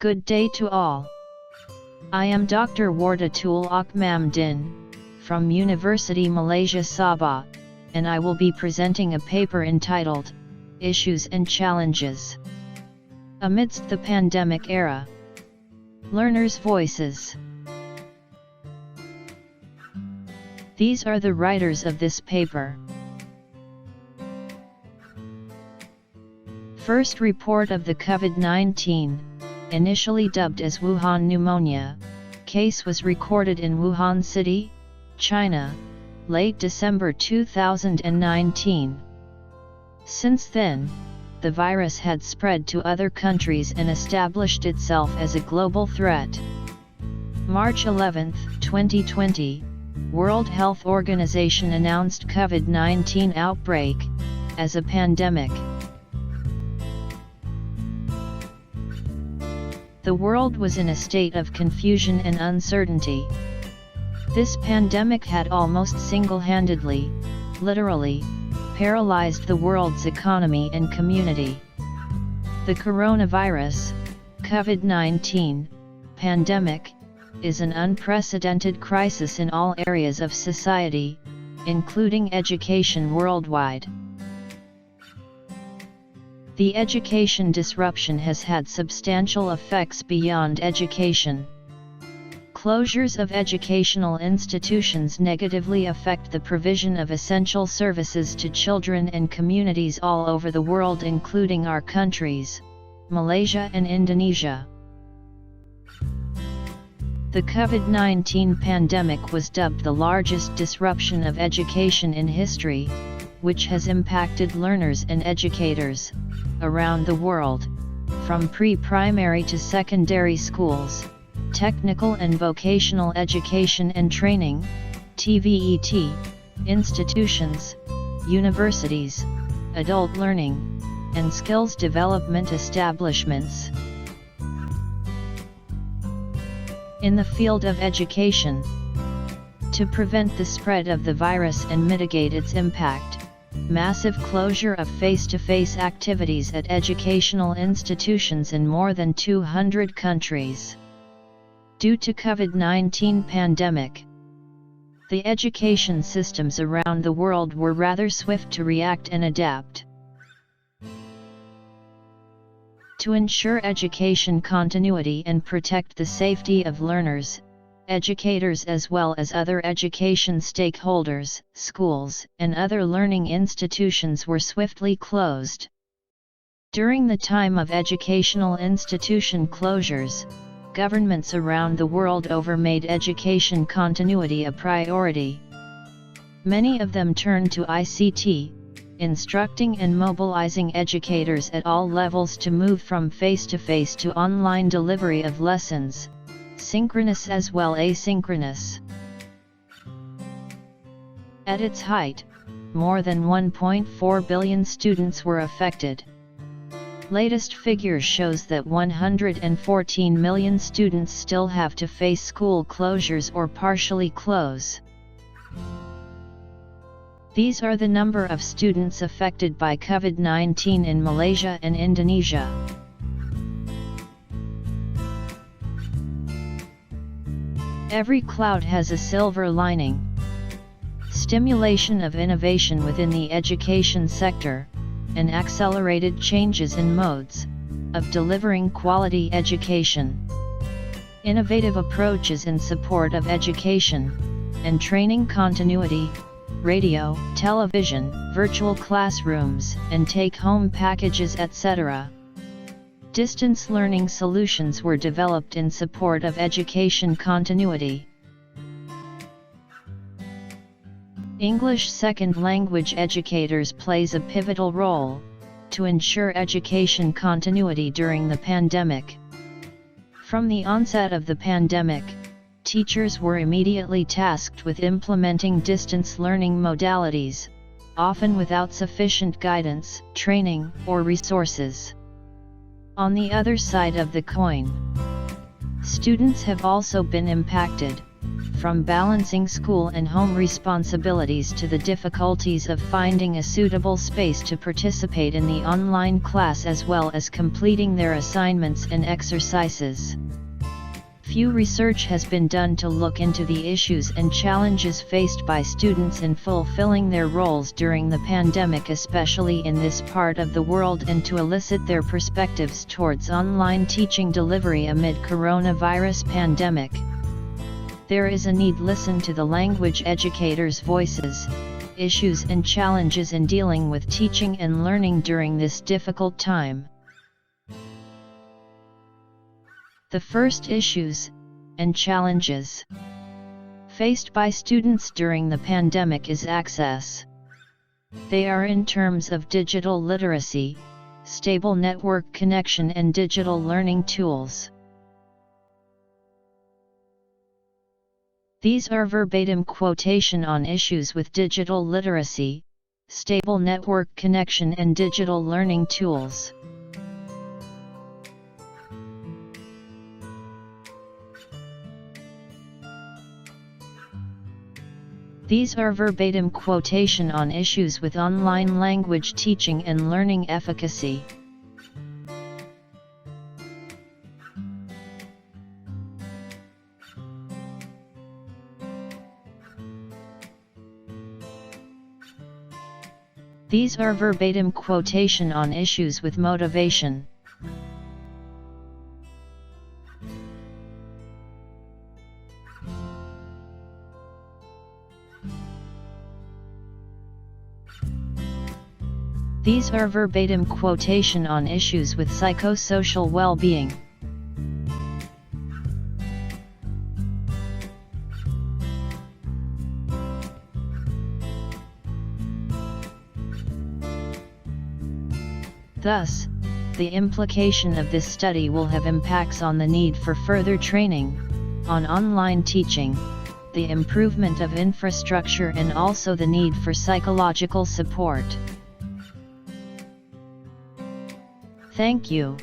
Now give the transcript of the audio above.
Good day to all. I am Dr. Wardatul Akmam from Universiti Malaysia Sabah, and I will be presenting a paper entitled, Issues and Challenges Amidst the Pandemic Era. Learners' Voices. These are the writers of this paper. First report of the COVID-19, initially dubbed as Wuhan pneumonia, case was recorded in Wuhan City, China, late December 2019. Since then, the virus had spread to other countries and established itself as a global threat. March 11, 2020, World Health Organization announced COVID-19 outbreak as a pandemic. The world was in a state of confusion and uncertainty. This pandemic had almost single-handedly, literally, paralyzed the world's economy and community. The coronavirus, COVID-19, pandemic, is an unprecedented crisis in all areas of society, including education worldwide. The education disruption has had substantial effects beyond education. Closures of educational institutions negatively affect the provision of essential services to children and communities all over the world, including our countries, Malaysia and Indonesia. The COVID-19 pandemic was dubbed the largest disruption of education in history, which has impacted learners and educators around the world, from pre-primary to secondary schools, technical and vocational education and training, TVET, institutions, universities, adult learning, and skills development establishments. In the field of education, to prevent the spread of the virus and mitigate its impact, massive closure of face-to-face activities at educational institutions in more than 200 countries. Due to COVID-19 pandemic, the education systems around the world were rather swift to react and adapt. To ensure education continuity and protect the safety of learners, educators as well as other education stakeholders, schools and other learning institutions were swiftly closed. During the time of educational institution closures, governments around the world made education continuity a priority. Many of them turned to ICT, instructing and mobilizing educators at all levels to move from face-to-face to online delivery of lessons, synchronous as well asynchronous. At its height, more than 1.4 billion students were affected. Latest figures shows that 114 million students still have to face school closures or partially close. These are the number of students affected by COVID-19 in Malaysia and Indonesia. Every cloud has a silver lining. Stimulation of innovation within the education sector, and accelerated changes in modes of delivering quality education. Innovative approaches in support of education and training continuity, radio, television, virtual classrooms, and take-home packages, etc. Distance learning solutions were developed in support of education continuity. English second language educators plays a pivotal role to ensure education continuity during the pandemic. From the onset of the pandemic, teachers were immediately tasked with implementing distance learning modalities, often without sufficient guidance, training, or resources. On the other side of the coin, students have also been impacted. from balancing school and home responsibilities to the difficulties of finding a suitable space to participate in the online class as well as completing their assignments and exercises. Few research has been done to look into the issues and challenges faced by students in fulfilling their roles during the pandemic, especially in this part of the world, and to elicit their perspectives towards online teaching delivery amid coronavirus pandemic. There is a need to listen to the language educators' voices, issues and challenges in dealing with teaching and learning during this difficult time. The first issues and challenges faced by students during the pandemic is access. They are in terms of digital literacy, stable network connection and digital learning tools. These are verbatim quotation on issues with digital literacy, stable network connection and digital learning tools. These are verbatim quotation on issues with online language teaching and learning efficacy. These are verbatim quotation on issues with motivation. These are verbatim quotation on issues with psychosocial well-being. Thus, the implication of this study will have impacts on the need for further training, on online teaching, the improvement of infrastructure and also the need for psychological support. Thank you.